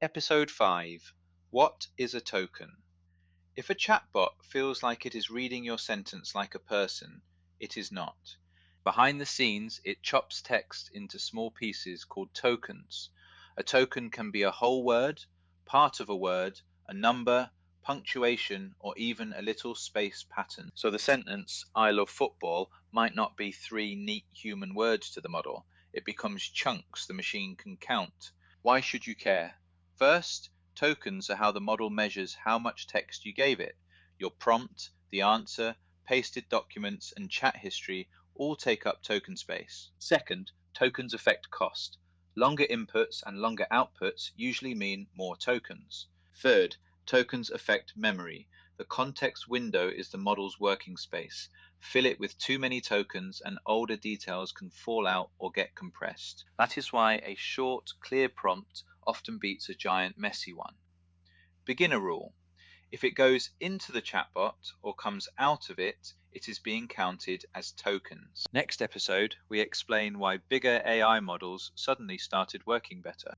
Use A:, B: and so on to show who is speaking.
A: Episode 5. What is a token? If a chatbot feels like it is reading your sentence like a person, it is not. Behind the scenes, it chops text into small pieces called tokens. A token can be a whole word, part of a word, a number, punctuation, or even a little space pattern. So the sentence, I love football, might not be 3 neat human words to the model. It becomes chunks the machine can count. Why should you care? First, tokens are how the model measures how much text you gave it. Your prompt, the answer, pasted documents, and chat history all take up token space. Second, tokens affect cost. Longer inputs and longer outputs usually mean more tokens. Third, tokens affect memory. The context window is the model's working space. Fill it with too many tokens and older details can fall out or get compressed. That is why a short, clear prompt often beats a giant, messy one. Beginner rule. If it goes into the chatbot or comes out of it, it is being counted as tokens. Next episode, we explain why bigger AI models suddenly started working better.